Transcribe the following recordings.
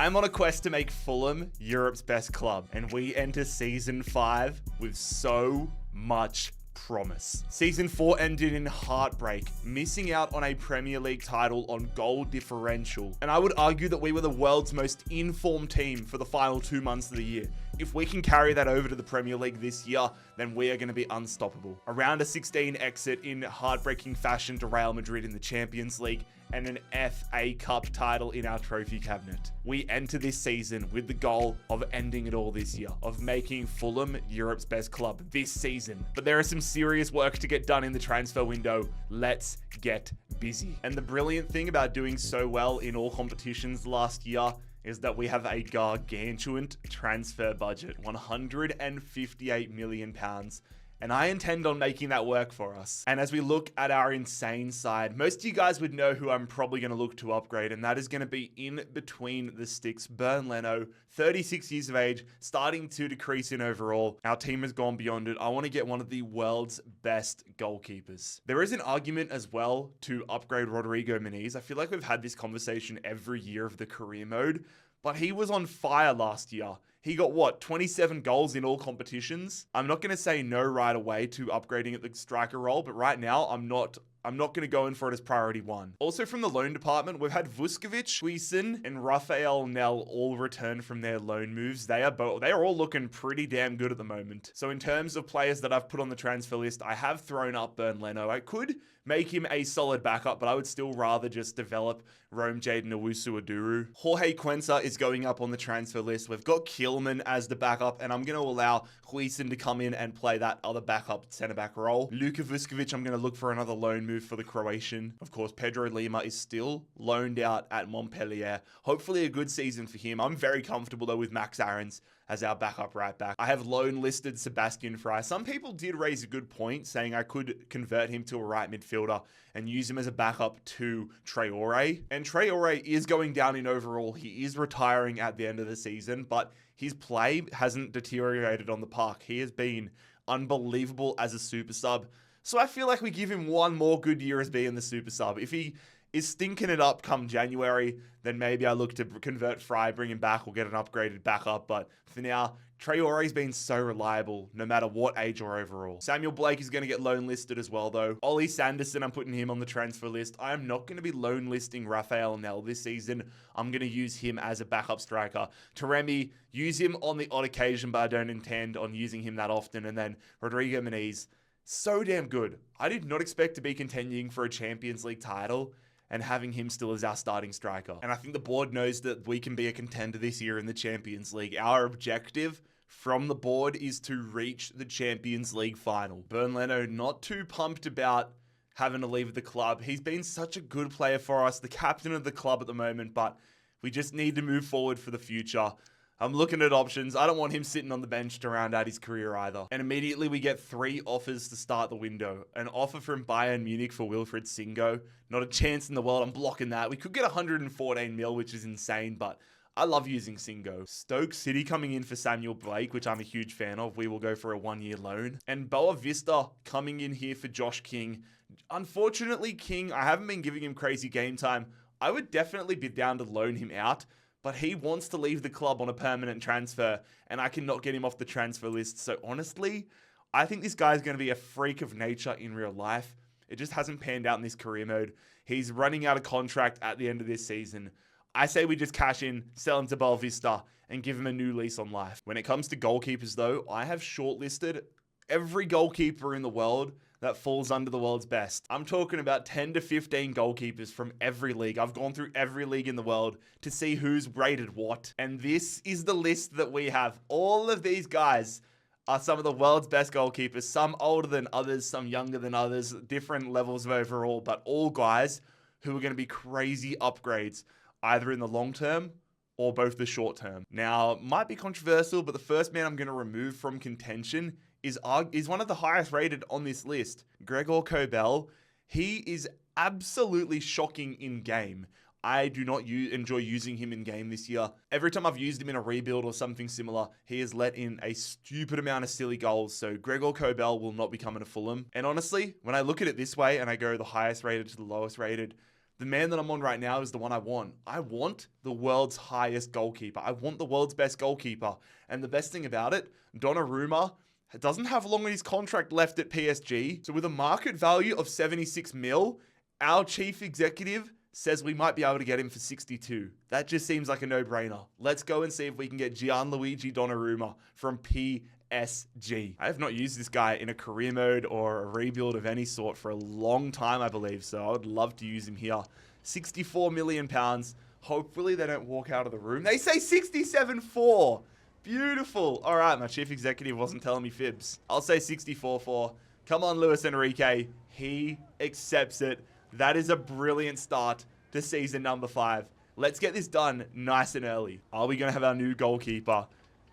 I'm on a quest to make Fulham Europe's best club, and we enter season 5 with so much promise. Season 4 ended in heartbreak, missing out on a Premier League title on goal differential. And I would argue that we were the world's most informed team for the final 2 months of the year. If we can carry that over to the Premier League this year, then we are going to be unstoppable. A round of 16 exit in heartbreaking fashion to Real Madrid in the Champions League, and an FA Cup title in our trophy cabinet. We enter this season with the goal of ending it all this year, of making Fulham Europe's best club this season. But there is some serious work to get done in the transfer window. Let's get busy. And the brilliant thing about doing so well in all competitions last year is that we have a gargantuan transfer budget, £158 million. And I intend on making that work for us. And as we look at our insane side, most of you guys would know who I'm probably going to look to upgrade, and that is going to be in between the sticks. Bernd Leno, 36 years of age, starting to decrease in overall. Our team has gone beyond it. I want to get one of the world's best goalkeepers. There is an argument as well to upgrade Rodrigo Muniz. I feel like we've had this conversation every year of the career mode, but he was on fire last year. He got, what, 27 goals in all competitions? I'm not going to say no right away to upgrading at the striker role, but right now I'm not going to go in for it as priority 1. Also from the loan department, we've had Vuskovic, Huijsen, and Rafael Nel all return from their loan moves. They are all looking pretty damn good at the moment. So in terms of players that I've put on the transfer list, I have thrown up Bernd Leno. I could make him a solid backup, but I would still rather just develop Rome Jaden Owusu-Aduru. Jorge Cuenca is going up on the transfer list. We've got Kilman as the backup, and I'm going to allow Huijsen to come in and play that other backup centre-back role. Luka Vuskovic, I'm going to look for another loan move for the Croatian. Of course, Pedro Lima is still loaned out at Montpellier. Hopefully a good season for him. I'm very comfortable though with Max Aarons as our backup right back. I have loan listed Sebastian Frey. Some people did raise a good point saying I could convert him to a right midfielder and use him as a backup to Traore. And Traore is going down in overall. He is retiring at the end of the season, but his play hasn't deteriorated on the park. He has been unbelievable as a super sub. So I feel like we give him one more good year as being the super sub. If he is stinking it up come January, then maybe I look to convert Fry, bring him back, or get an upgraded backup. But for now, Traore's been so reliable, no matter what age or overall. Samuel Blake is going to get loan listed as well, though. Ollie Sanderson, I'm putting him on the transfer list. I am not going to be loan listing Rafael Nel this season. I'm going to use him as a backup striker. Taremi, use him on the odd occasion, but I don't intend on using him that often. And then Rodrigo Muniz, so damn good. I did not expect to be contending for a Champions League title and having him still as our starting striker. And I think the board knows that we can be a contender this year in the Champions League. Our objective from the board is to reach the Champions League final. Bernd Leno, not too pumped about having to leave the club. He's been such a good player for us, the captain of the club at the moment, but we just need to move forward for the future. I'm looking at options. I don't want him sitting on the bench to round out his career either. And immediately we get 3 offers to start the window. An offer from Bayern Munich for Wilfried Singo. Not a chance in the world. I'm blocking that. We could get 114 mil, which is insane, but I love using Singo. Stoke City coming in for Samuel Blake, which I'm a huge fan of. We will go for a 1-year loan. And Boa Vista coming in here for Josh King. Unfortunately, King, I haven't been giving him crazy game time. I would definitely be down to loan him out, but he wants to leave the club on a permanent transfer, and I cannot get him off the transfer list. So honestly, I think this guy's going to be a freak of nature in real life. It just hasn't panned out in this career mode. He's running out of contract at the end of this season. I say we just cash in, sell him to Boa Vista, and give him a new lease on life. When it comes to goalkeepers, though, I have shortlisted every goalkeeper in the world that falls under the world's best. I'm talking about 10 to 15 goalkeepers from every league. I've gone through every league in the world to see who's rated what. And this is the list that we have. All of these guys are some of the world's best goalkeepers. Some older than others, some younger than others, different levels of overall, but all guys who are going to be crazy upgrades, either in the long term or both the short term. Now, might be controversial, but the first man I'm going to remove from contention is one of the highest rated on this list. Gregor Kobel. He is absolutely shocking in game. I do not enjoy using him in game this year. Every time I've used him in a rebuild or something similar, he has let in a stupid amount of silly goals. So Gregor Kobel will not be coming to Fulham. And honestly, when I look at it this way and I go the highest rated to the lowest rated, The man that I'm on right now is the one I want. I want the world's highest goalkeeper. I want the world's best goalkeeper. And the best thing about it, Donnarumma doesn't have long on his contract left at PSG. So with a market value of 76 mil, our chief executive says we might be able to get him for 62. That just seems like a no-brainer. Let's go and see if we can get Gianluigi Donnarumma from PSG. I have not used this guy in a career mode or a rebuild of any sort for a long time, I believe. So I would love to use him here. 64 million pounds. Hopefully they don't walk out of the room. They say 67.4. Beautiful. All right, my chief executive wasn't telling me fibs. I'll say 64.4. Come on, Luis Enrique. He accepts it. That is a brilliant start to season number 5. Let's get this done nice and early. Are we going to have our new goalkeeper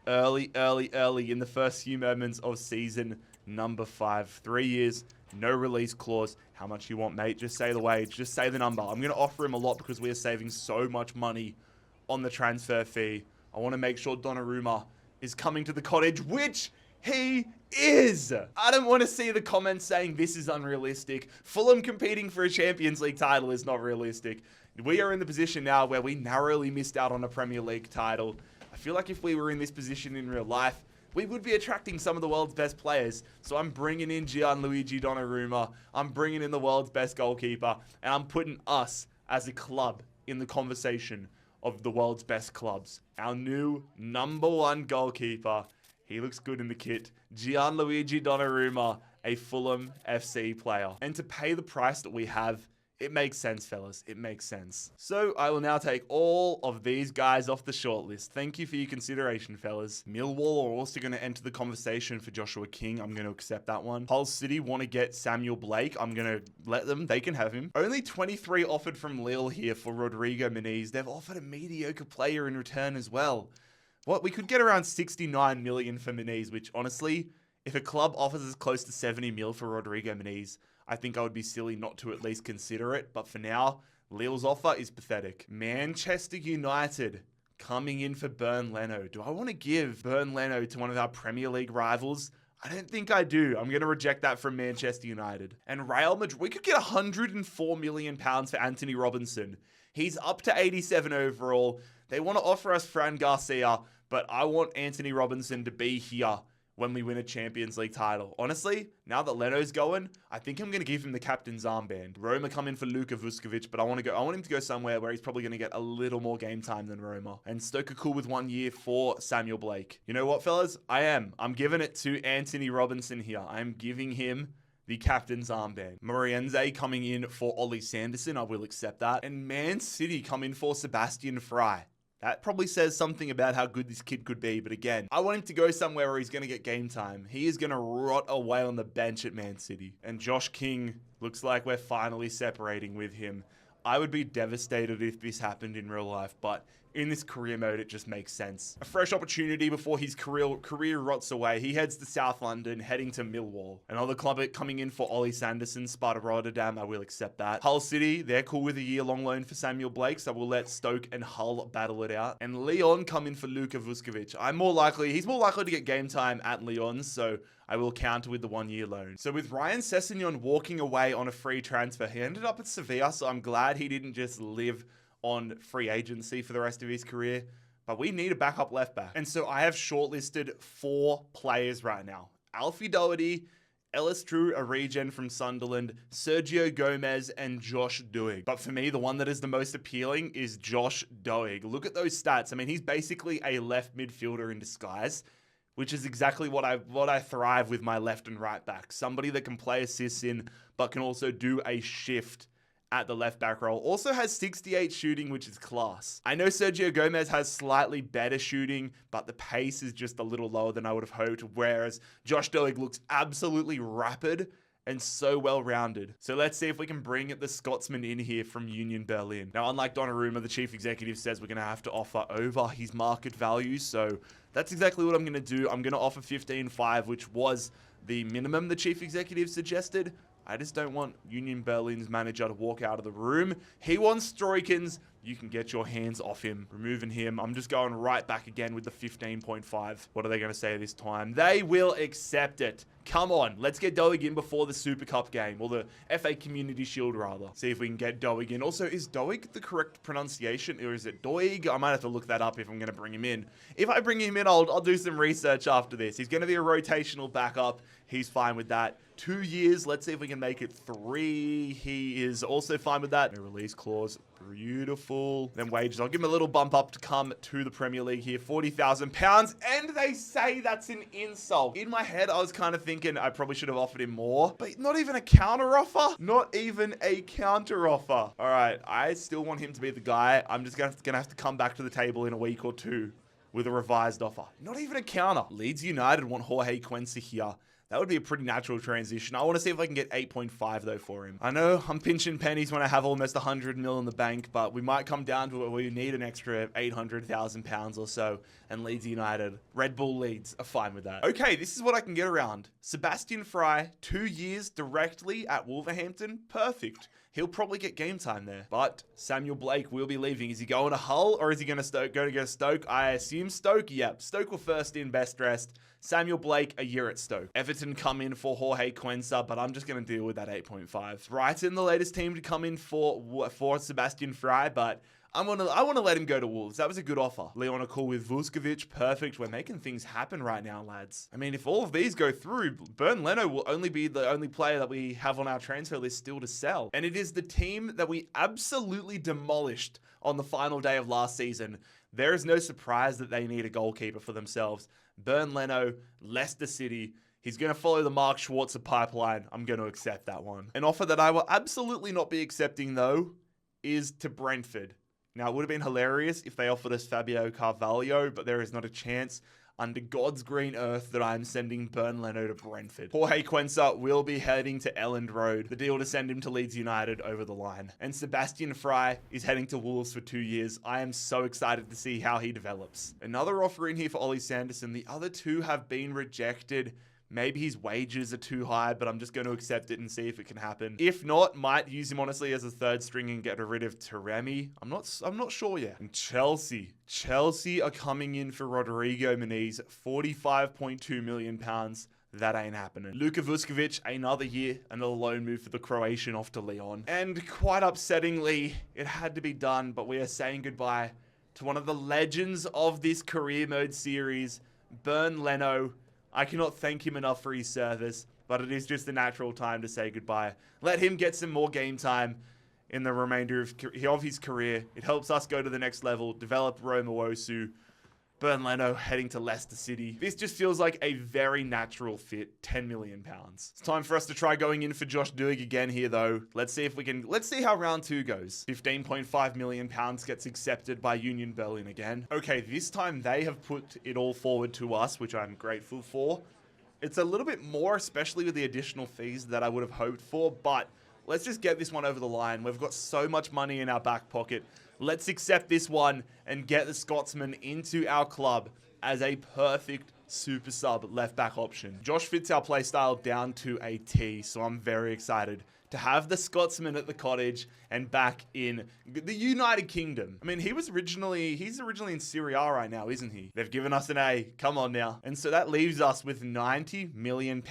early in the first few moments of season number 5? 3 years, no release clause. How much you want, mate? Just say the wage. Just say the number. I'm going to offer him a lot because we are saving so much money on the transfer fee. I want to make sure Donnarumma is coming to the cottage, which he is. I don't want to see the comments saying this is unrealistic. Fulham competing for a Champions League title is not realistic. We are in the position now where we narrowly missed out on a Premier League title. I feel like if we were in this position in real life, we would be attracting some of the world's best players. So I'm bringing in Gianluigi Donnarumma. I'm bringing in the world's best goalkeeper. And I'm putting us as a club in the conversation of the world's best clubs. Our new #1 goalkeeper. He looks good in the kit. Gianluigi Donnarumma, a Fulham FC player. And to pay the price that we have, it makes sense, fellas. It makes sense. So I will now take all of these guys off the shortlist. Thank you for your consideration, fellas. Millwall are also going to enter the conversation for Joshua King. I'm going to accept that one. Hull City want to get Samuel Blake. I'm going to let them. They can have him. Only 23 offered from Lille here for Rodrigo Muniz. They've offered a mediocre player in return as well. What? We could get around 69 million for Muniz, which honestly, if a club offers us close to 70 mil for Rodrigo Muniz, I think I would be silly not to at least consider it. But for now, Lille's offer is pathetic. Manchester United coming in for Bernd Leno. Do I want to give Bernd Leno to one of our Premier League rivals? I don't think I do. I'm going to reject that from Manchester United. And Real Madrid, we could get 104 million pounds for Anthony Robinson. He's up to 87 overall. They want to offer us Fran Garcia, but I want Anthony Robinson to be here when we win a Champions League title. Honestly, now that Leno's going, I think I'm going to give him the captain's armband. Roma come in for Luka Vuskovic, but I want him to go somewhere where he's probably going to get a little more game time than Roma. And Stoke are cool with 1 year for Samuel Blake. You know what, fellas? I'm giving it to Anthony Robinson here. I'm giving him the captain's armband. Moriense coming in for Ollie Sanderson. I will accept that. And Man City come in for Sebastian Fry. That probably says something about how good this kid could be. But again, I want him to go somewhere where he's going to get game time. He is going to rot away on the bench at Man City. And Josh King, looks like we're finally separating with him. I would be devastated if this happened in real life, but in this career mode, it just makes sense. A fresh opportunity before his career rots away. He heads to South London, heading to Millwall. Another club coming in for Ollie Sanderson, Sparta Rotterdam. I will accept that. Hull City, they're cool with a year-long loan for Samuel Blake, so we'll let Stoke and Hull battle it out. And Lyon come in for Luka Vuskovic. He's more likely to get game time at Lyon, so I will counter with the 1 year loan. So with Ryan Sessegnon walking away on a free transfer, he ended up at Sevilla, so I'm glad he didn't just live on free agency for the rest of his career. But we need a backup left back. And so I have shortlisted 4 players right now. Alfie Doherty, Ellis Drew, a regen from Sunderland, Sergio Gomez, and Josh Doig. But for me, the one that is the most appealing is Josh Doig. Look at those stats. I mean, he's basically a left midfielder in disguise, which is exactly what I thrive with my left and right back. Somebody that can play assists in, but can also do a shift at the left back role. Also has 68 shooting, which is class. I know Sergio Gomez has slightly better shooting, but the pace is just a little lower than I would have hoped, whereas Josh Doig looks absolutely rapid and so well-rounded. So let's see if we can bring the Scotsman in here from Union Berlin. Now, unlike Donnarumma, the chief executive says we're going to have to offer over his market value, so that's exactly what I'm going to do. I'm going to offer 15.5, which was the minimum the chief executive suggested. I just don't want Union Berlin's manager to walk out of the room. He wants Stroikens you can get your hands off him. Removing him. I'm just going right back again with the 15.5. What are they going to say this time? They will accept it. Come on, let's get Doig in before the Super Cup game, or the FA Community Shield, rather. See if we can get Doig in. Also, is Doig the correct pronunciation, or is it Doig? I might have to look that up if I'm going to bring him in. If I bring him in, I'll do some research after this. He's going to be a rotational backup. He's fine with that. 2 years. Let's see if we can make it 3. He is also fine with that. No release clause. Beautiful. Then wages. I'll give him a little bump up to come to the Premier League here. £40,000. And they say that's an insult. In my head, I was kind of thinking I probably should have offered him more. But not even a counter offer. Not even a counter offer. All right. I still want him to be the guy. I'm just going to have to come back to the table in a week or two with a revised offer. Not even a counter. Leeds United want Jorge Cuenca here. That would be a pretty natural transition. I want to see if I can get 8.5 though for him. I know I'm pinching pennies when I have almost 100 mil in the bank, but we might come down to it where we need an extra £800,000 or so. And Leeds United, Red Bull Leeds are fine with that. Okay, this is what I can get around. Sebastian Fry, 2 years directly at Wolverhampton. Perfect. He'll probably get game time there. But Samuel Blake will be leaving. Is he going to Hull or is he going to go to Stoke? I assume Stoke. Yep. Stoke were first in, best dressed. Samuel Blake, a year at Stoke. Everton come in for Jorge Cuenca, but I'm just going to deal with that 8.5. Brighton, the latest team to come in for Sebastian Fry, but I want to let him go to Wolves. That was a good offer. Leon a call with Vuskovic. Perfect. We're making things happen right now, lads. I mean, if all of these go through, Bernd Leno will only be the only player that we have on our transfer list still to sell. And it is the team that we absolutely demolished on the final day of last season. There is no surprise that they need a goalkeeper for themselves. Bernd Leno, Leicester City. He's going to follow the Mark Schwarzer pipeline. I'm going to accept that one. An offer that I will absolutely not be accepting, though, is to Brentford. Now, it would have been hilarious if they offered us Fabio Carvalho, but there is not a chance under God's green earth that I'm sending Bernd Leno to Brentford. Jorge Cuenca will be heading to Elland Road, the deal to send him to Leeds United over the line. And Sebastian Fry is heading to Wolves for 2 years. I am so excited to see how he develops. Another offer in here for Ollie Sanderson. The other two have been rejected. Maybe his wages are too high, but I'm just going to accept it and see if it can happen. If not, might use him honestly as a third string and get rid of Taremi. I'm not sure yet. And Chelsea are coming in for Rodrigo Muniz, £45.2 million. That ain't happening. Luka Vuskovic, another year, another loan move for the Croatian off to Lyon. And quite upsettingly, it had to be done, but we are saying goodbye to one of the legends of this career mode series, Bernd Leno. I cannot thank him enough for his service, but it is just a natural time to say goodbye. Let him get some more game time in the remainder of his career. It helps us go to the next level, develop Roma Wosu. Bernd Leno heading to Leicester City. This just feels like a very natural fit. £10 million. It's time for us to try going in for Josh Doig again here, though. Let's see how round 2 goes. £15.5 million gets accepted by Union Berlin again. Okay, this time they have put it all forward to us, which I'm grateful for. It's a little bit more, especially with the additional fees that I would have hoped for, but let's just get this one over the line. We've got so much money in our back pocket. Let's accept this one and get the Scotsman into our club as a perfect super sub left back option. Josh fits our play style down to a T, so I'm very excited to have the Scotsman at the cottage and back in the United Kingdom. I mean, he's originally in Serie A right now, isn't he? They've given us an A. Come on now. And so that leaves us with £90 million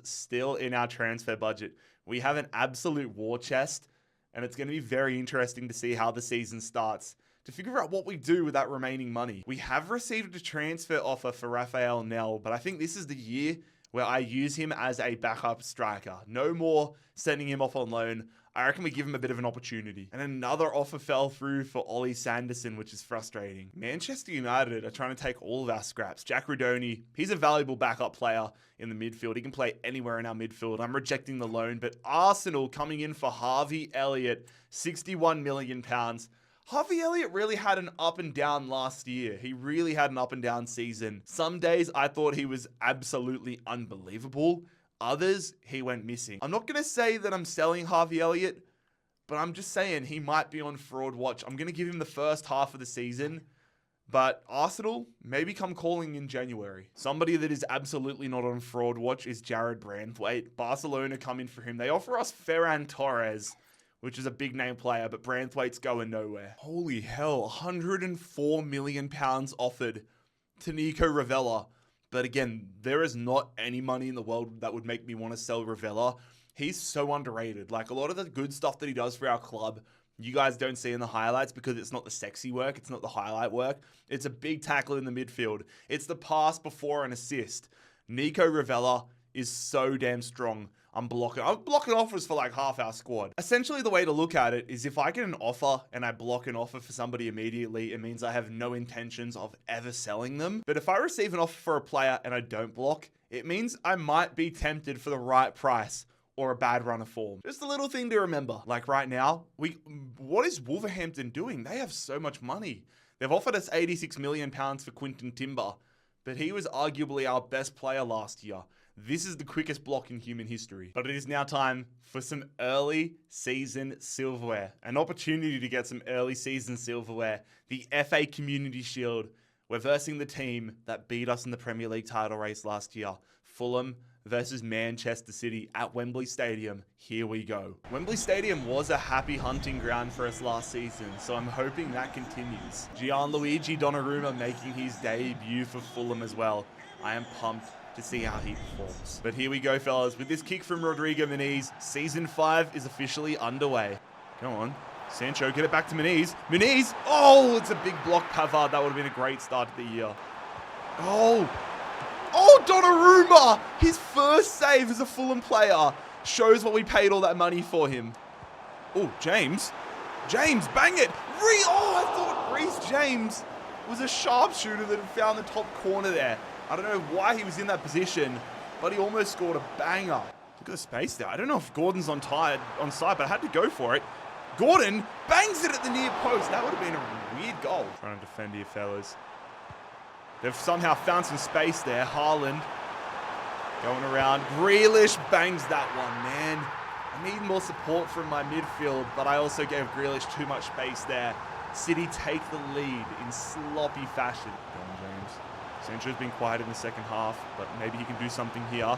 still in our transfer budget. We have an absolute war chest. And it's going to be very interesting to see how the season starts to figure out what we do with that remaining money. We have received a transfer offer for Rafael Nell, but I think this is the year where I use him as a backup striker. No more sending him off on loan. I reckon we give him a bit of an opportunity. And another offer fell through for Ollie Sanderson, which is frustrating. Manchester United are trying to take all of our scraps. Jack Rudoni, he's a valuable backup player in the midfield. He can play anywhere in our midfield. I'm rejecting the loan, but Arsenal coming in for Harvey Elliott, £61 million. Harvey Elliott really had an up and down last year. He really had an up and down season. Some days I thought he was absolutely unbelievable. Others, he went missing. I'm not going to say that I'm selling Harvey Elliott, but I'm just saying he might be on fraud watch. I'm going to give him the first half of the season, but Arsenal, maybe come calling in January. Somebody that is absolutely not on fraud watch is Jarrad Branthwaite. Barcelona come in for him. They offer us Ferran Torres, which is a big name player, but Branthwaite's going nowhere. Holy hell, 104 million pounds offered to Nico Ravella. But again, there is not any money in the world that would make me want to sell Ravella. He's so underrated. Like, a lot of the good stuff that he does for our club, you guys don't see in the highlights because it's not the sexy work. It's not the highlight work. It's a big tackle in the midfield. It's the pass before an assist. Nico Ravella is so damn strong. I'm blocking offers for like half our squad. Essentially, the way to look at it is if I get an offer and I block an offer for somebody immediately, it means I have no intentions of ever selling them. But if I receive an offer for a player and I don't block, it means I might be tempted for the right price or a bad run of form. Just a little thing to remember. Like right now, what is Wolverhampton doing? They have so much money. They've offered us £86 million for Quinton Timber, but he was arguably our best player last year. This is the quickest block in human history. But it is now time for some early season silverware. An opportunity to get some early season silverware. The FA Community Shield. We're versing the team that beat us in the Premier League title race last year. Fulham versus Manchester City at Wembley Stadium. Here we go. Wembley Stadium was a happy hunting ground for us last season, so I'm hoping that continues. Gianluigi Donnarumma making his debut for Fulham as well. I am pumped to see how he performs. But here we go, fellas. With this kick from Rodrigo Muniz, Season 5 is officially underway. Go on. Sancho, get it back to Muniz. Muniz! Oh, it's a big block, Pavard. That would have been a great start to the year. Oh, Donnarumma! His first save as a Fulham player shows what we paid all that money for him. Oh, James, bang it! I thought Reece James was a sharpshooter that had found the top corner there. I don't know why he was in that position, but he almost scored a banger. Look at the space there. I don't know if Gordon's on side, but I had to go for it. Gordon bangs it at the near post. That would have been a weird goal. Trying to defend here, fellas. They've somehow found some space there. Haaland going around. Grealish bangs that one, man. I need more support from my midfield, but I also gave Grealish too much space there. City take the lead in sloppy fashion. Go on, James. Sancho's been quiet in the second half, but maybe he can do something here.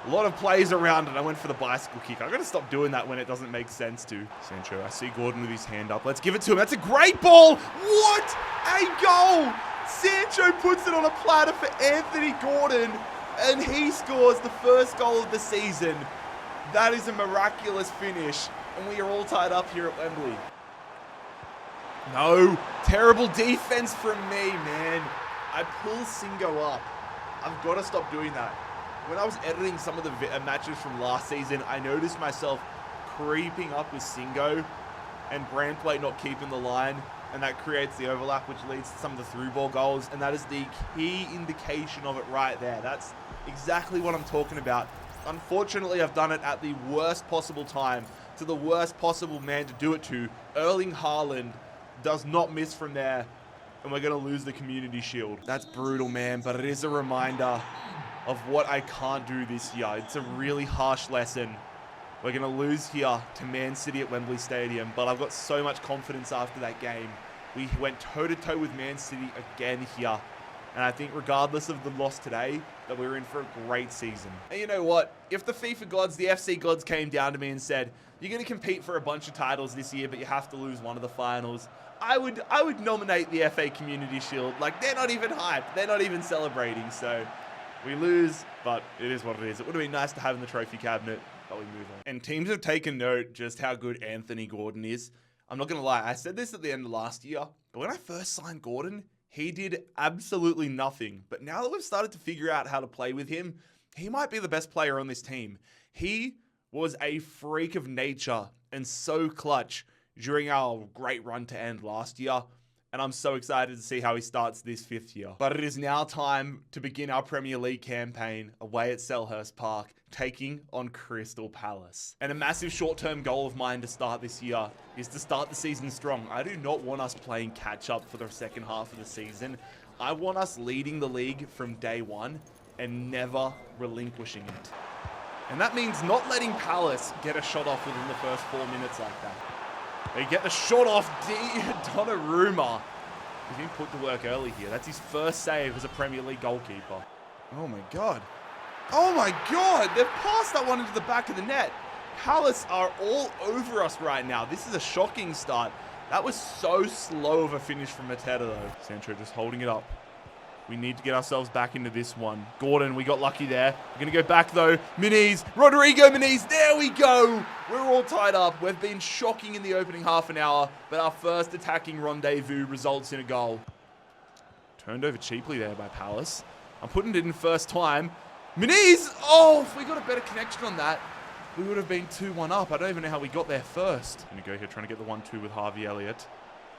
A lot of plays around, and I went for the bicycle kick. I've got to stop doing that when it doesn't make sense to. Sancho, I see Gordon with his hand up. Let's give it to him. That's a great ball. What a goal! Sancho puts it on a platter for Anthony Gordon, and he scores the first goal of the season. That is a miraculous finish, and we are all tied up here at Wembley. No, terrible defense from me, man. I pull Singo up. I've got to stop doing that. When I was editing some of the matches from last season, I noticed myself creeping up with Singo and Branthwaite not keeping the line, and that creates the overlap, which leads to some of the through ball goals, and that is the key indication of it right there. That's exactly what I'm talking about. Unfortunately, I've done it at the worst possible time, to the worst possible man to do it to. Erling Haaland does not miss from there, and we're going to lose the Community Shield. That's brutal, man, but it is a reminder of what I can't do this year. It's a really harsh lesson. We're going to lose here to Man City at Wembley Stadium, but I've got so much confidence after that game. We went toe-to-toe with Man City again here, and I think regardless of the loss today, that we're in for a great season. And you know what? If the FIFA gods, the FC gods came down to me and said, you're going to compete for a bunch of titles this year, but you have to lose one of the finals, I would nominate the FA Community Shield. Like, they're not even hyped. They're not even celebrating, so we lose, but it is what it is. It would have been nice to have in the trophy cabinet, but we move on. And teams have taken note just how good Anthony Gordon is. I'm not going to lie, I said this at the end of last year, but when I first signed Gordon, he did absolutely nothing. But now that we've started to figure out how to play with him, he might be the best player on this team. He was a freak of nature and so clutch during our great run to end last year. And I'm so excited to see how he starts this 5th year. But it is now time to begin our Premier League campaign away at Selhurst Park, taking on Crystal Palace. And a massive short-term goal of mine to start this year is to start the season strong. I do not want us playing catch-up for the second half of the season. I want us leading the league from day one and never relinquishing it. And that means not letting Palace get a shot off within the first 4 minutes like that. They get the shot off Donnarumma. He's been put to work early here. That's his first save as a Premier League goalkeeper. Oh my God. Oh my God. They've passed that one into the back of the net. Palace are all over us right now. This is a shocking start. That was so slow of a finish from Mateta, though. Sancho just holding it up. We need to get ourselves back into this one. Gordon, we got lucky there. We're going to go back, though. Muniz, Rodrigo Muniz. There we go. We're all tied up. We've been shocking in the opening half an hour, but our first attacking rendezvous results in a goal. Turned over cheaply there by Palace. I'm putting it in first time. Muniz! Oh, if we got a better connection on that, we would have been 2-1 up. I don't even know how we got there first. I'm going to go here trying to get the 1-2 with Harvey Elliott.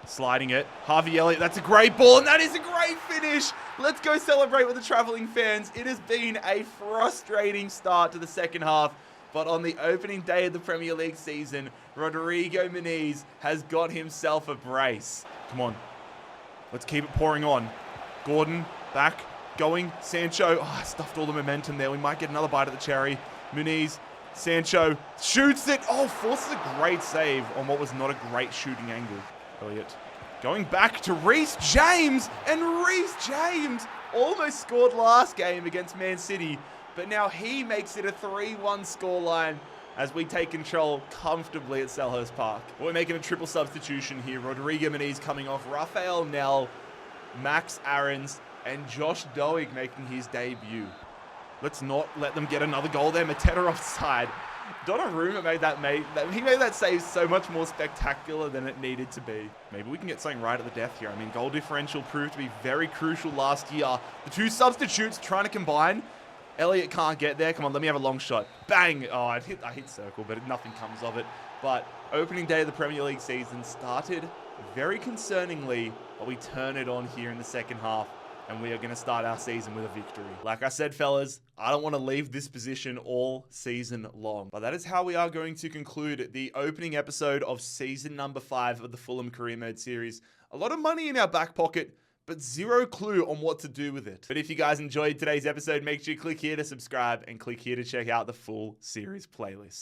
Sliding it. Harvey Elliott, that's a great ball, and that is a great finish. Let's go celebrate with the traveling fans. It has been a frustrating start to the second half, but on the opening day of the Premier League season, Rodrigo Muniz has got himself a brace. Come on. Let's keep it pouring on. Gordon, back, going. Sancho, I stuffed all the momentum there. We might get another bite of the cherry. Muniz, Sancho, shoots it. Oh, forces a great save on what was not a great shooting angle. Elliott going back to Reece James, and Reece James almost scored last game against Man City, but now he makes it a 3-1 scoreline as we take control comfortably at Selhurst Park. We're making a triple substitution here. Rodrigo Muniz coming off, Rafael Nell, Max Aarons, and Josh Doig making his debut. Let's not let them get another goal there. Mateta offside. Donnarumma made that save so much more spectacular than it needed to be. Maybe we can get something right at the death here. I mean, goal differential proved to be very crucial last year. The two substitutes trying to combine. Elliott can't get there. Come on, let me have a long shot. Bang! Oh, I hit circle, but nothing comes of it. But opening day of the Premier League season started very concerningly, but we turn it on here in the second half, and we are going to start our season with a victory. Like I said, fellas, I don't want to leave this position all season long. But that is how we are going to conclude the opening episode of season number 5 of the Fulham Career Mode series. A lot of money in our back pocket, but zero clue on what to do with it. But if you guys enjoyed today's episode, make sure you click here to subscribe and click here to check out the full series playlist.